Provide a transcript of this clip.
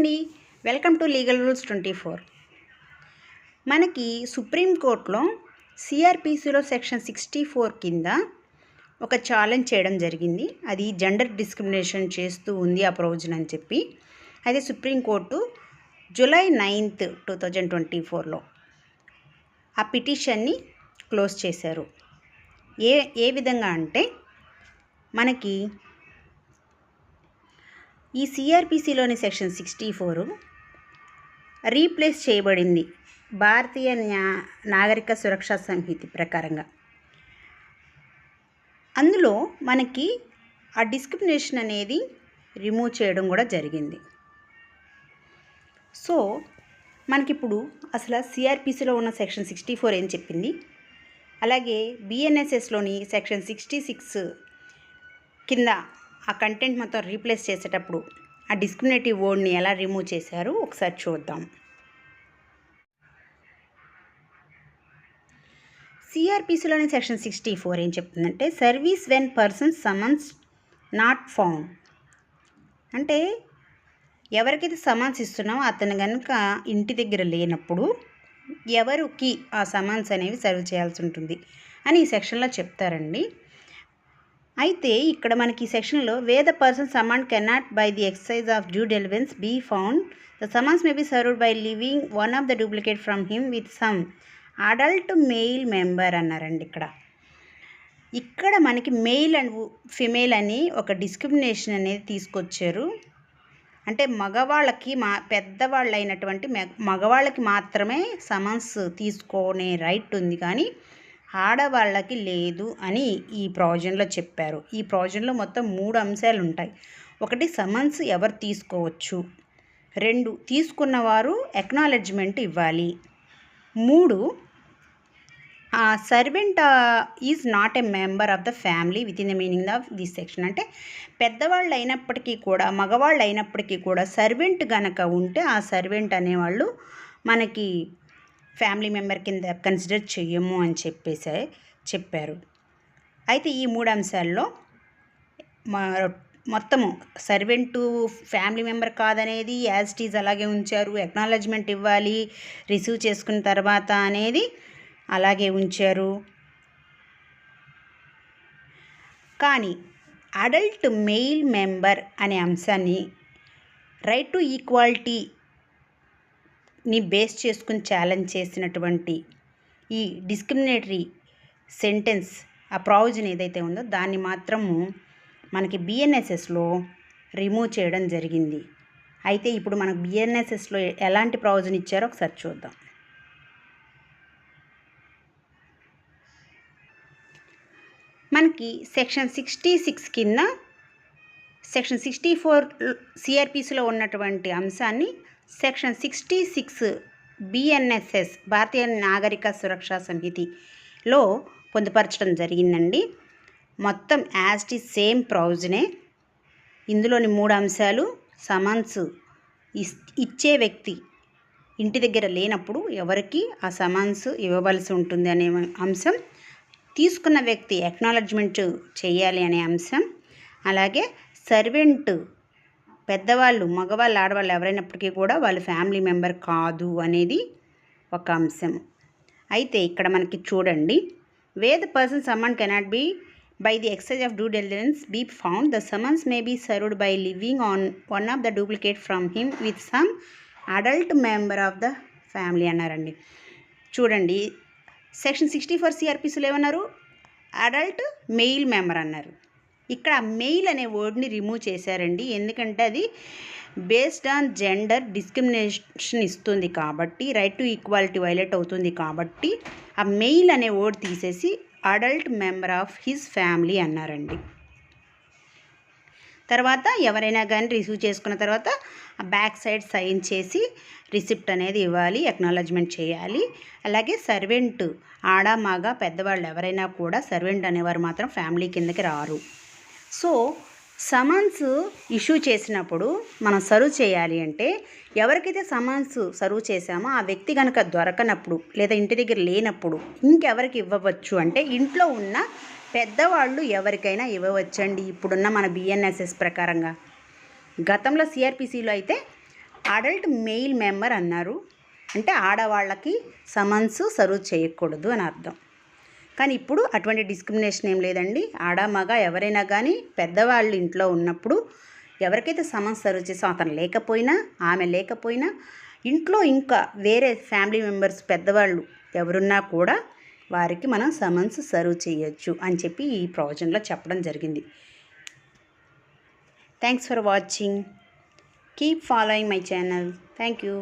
అండి, welcome to legal rules 24. మనకి సుప్రీంకోర్టులో సిఆర్పిసిలో సెక్షన్ 64 కింద ఒక ఛాలెంజ్ చేయడం జరిగింది. అది జెండర్ డిస్క్రిమినేషన్ చేస్తూ ఉంది ఆ ప్రొవిజన్ అని చెప్పి. అయితే సుప్రీంకోర్టు జూలై 9, 2024లో ఆ పిటిషన్ని క్లోజ్ చేశారు. ఏ విధంగా అంటే మనకి ఈ సిఆర్పిసిలోని సెక్షన్ 64 రీప్లేస్ చేయబడింది భారతీయ నాగరిక సురక్షా సంహిత ప్రకారంగా. అందులో మనకి ఆ డిస్క్రిమినేషన్ అనేది రిమూవ్ చేయడం కూడా జరిగింది. సో మనకిప్పుడు అసలు సిఆర్పిసిలో ఉన్న సెక్షన్ 64 ఏం చెప్పింది, అలాగే బిఎన్ఎస్ఎస్లోని సెక్షన్ 66 కింద ఆ కంటెంట్ మొత్తం రీప్లేస్ చేసేటప్పుడు ఆ డిస్క్రిమినేటివ్ వర్డ్ని ఎలా రిమూవ్ చేశారు ఒకసారి చూద్దాం. సిఆర్పిసిలోని సెక్షన్ 64 ఏం చెప్తుందంటే, service when person summons not found. అంటే ఎవరికైతే సమన్స్ ఇస్తున్నామో అతను కనుక ఇంటి దగ్గర లేనప్పుడు ఎవరికి ఆ సమన్స్ అనేవి సర్వ్ చేయాల్సి ఉంటుంది అని ఈ సెక్షన్లో చెప్తారండి. అయితే ఇక్కడ మనకి ఈ సెక్షన్లో where the person summon cannot by the exercise of due diligence be found the summons may be served by leaving one of the duplicate from him with some adult male member అన్నారండి. ఇక్కడ మనకి male and female అని ఒక discrimination అనేది తీసుకొచ్చారు. అంటే మగవాళ్ళకి పెద్దవాళ్ళు అయినటువంటి మగవాళ్ళకి మాత్రమే సమన్స్ తీసుకునే రైట్ ఉంది, కానీ ఆడవాళ్ళకి లేదు అని ఈ ప్రొవిజన్లో చెప్పారు. ఈ ప్రొవిజన్లో మొత్తం 3 అంశాలు ఉంటాయి. 1, సమన్స్ ఎవరు తీసుకోవచ్చు. 2, తీసుకున్నవారు ఎక్నాలెడ్జ్మెంట్ ఇవ్వాలి. 3, servant is not a member of the family with in the meaning of this section. అంటే పెద్దవాళ్ళు అయినప్పటికీ కూడా, మగవాళ్ళు అయినప్పటికీ కూడా సర్వెంట్ గనక ఉంటే ఆ సర్వెంట్ అనేవాళ్ళు మనకి ఫ్యామిలీ మెంబర్ కింద కన్సిడర్ చెయ్యము అని చెప్పారు. అయితే ఈ 3 అంశాల్లో మొత్తము సర్వెంటు ఫ్యామిలీ మెంబర్ కాదనేది యాజ్ ఇట్ ఈజ్ అలాగే ఉంచారు. ఎక్నాలెడ్జ్మెంట్ ఇవ్వాలి రిసీవ్ చేసుకున్న తర్వాత అనేది అలాగే ఉంచారు. కానీ అడల్ట్ మెయిల్ మెంబర్ అనే అంశాన్ని రైట్ టు ఈక్వాలిటీని బేస్ చేసుకుని ఛాలెంజ్ చేసినటువంటి ఈ డిస్క్రిమినేటరీ సెంటెన్స్ ఆ ప్రొవిజన్ ఏదైతే ఉందో దాన్ని మాత్రము మనకి బిఎన్ఎస్ఎస్లో రిమూవ్ చేయడం జరిగింది. అయితే ఇప్పుడు మనకు బిఎన్ఎస్ఎస్లో ఎలాంటి ప్రొవిజన్ ఇచ్చారో ఒకసారి చూద్దాం. మనకి సెక్షన్ 66 కింద సెక్షన్ 64 సిఆర్పిసిలో ఉన్నటువంటి అంశాన్ని సెక్షన్ 66 బిఎన్ఎస్ఎస్ భారతీయ నాగరిక సురక్షా సంహితిలో పొందుపరచడం జరిగిందండి. మొత్తం యాజ్ ఇట్ ఈజ్ సేమ్ ప్రొవిజనే. ఇందులోని 3 అంశాలు, సమన్స్ ఇచ్చే వ్యక్తి ఇంటి దగ్గర లేనప్పుడు ఎవరికి ఆ సమన్స్ ఇవ్వవలసి ఉంటుంది అనే అంశం, తీసుకున్న వ్యక్తి ఎక్నాలెడ్జ్మెంట్ చేయాలి అనే అంశం, అలాగే సర్వెంట్ పెద్దవాళ్ళు మగవాళ్ళు ఆడవాళ్ళు ఎవరైనప్పటికీ కూడా వాళ్ళు ఫ్యామిలీ మెంబర్ కాదు అనేది ఒక అంశం. అయితే ఇక్కడ మనకి చూడండి, where the person summoned cannot be by the exercise of due diligence be found, the summons may be served by leaving on one of the duplicate from him with some adult member of the family అన్నారండి. చూడండి, section 64 సిఆర్పిసిలో ఏమన్నారు, adult male member అన్నారు. ఇక్కడ mail అనే వర్డ్ని remove చేశారండి. ఎందుకంటే అది based on gender discrimination ఇస్తుంది కాబట్టి, రైట్ టు ఈక్వాలిటీ వైలేట్ అవుతుంది కాబట్టి ఆ మెయిల్ అనే వర్డ్ తీసేసి adult member of his family అన్నారండి. తర్వాత ఎవరైనా కానీ రిసీవ్ చేసుకున్న తర్వాత ఆ బ్యాక్ సైడ్ సైన్ చేసి రిసిప్ట్ అనేది ఇవ్వాలి, ఎక్నాలెడ్జ్మెంట్ చేయాలి. అలాగే సర్వెంట్ ఆడ మగ పెద్దవాళ్ళు ఎవరైనా కూడా సర్వెంట్ అనేవారు మాత్రం ఫ్యామిలీ కిందకి రారు. సో సమన్స్ ఇష్యూ చేసినప్పుడు మనం సర్వ్ చేయాలి అంటే ఎవరికైతే సమన్స్ సర్వ్ చేసామో ఆ వ్యక్తి కనుక దొరకనప్పుడు లేదా ఇంటి దగ్గర లేనప్పుడు ఇంకెవరికి ఇవ్వవచ్చు అంటే ఇంట్లో ఉన్న పెద్దవాళ్ళు ఎవరికైనా ఇవ్వవచ్చండి ఇప్పుడున్న మన బిఎన్ఎస్ఎస్ ప్రకారంగా. గతంలో సిఆర్పిసిలో అయితే అడల్ట్ మెయిల్ మెంబర్ అన్నారు, అంటే ఆడవాళ్ళకి సమన్స్ సర్వ్ చేయకూడదు అని అర్థం. కానీ ఇప్పుడు అటువంటి డిస్క్రిమినేషన్ ఏం లేదండి. ఆడ మగ ఎవరైనా కానీ పెద్దవాళ్ళు ఇంట్లో ఉన్నప్పుడు ఎవరికైతే సమన్స్ సర్వ్ చేసో అతను లేకపోయినా ఆమె లేకపోయినా ఇంట్లో ఇంకా వేరే ఫ్యామిలీ మెంబర్స్ పెద్దవాళ్ళు ఎవరున్నా కూడా వారికి మనం సమన్స్ సర్వ్ చేయొచ్చు అని చెప్పి ఈ ప్రొవిజన్లో చెప్పడం జరిగింది. Thanks for watching. Keep following my channel. Thank you.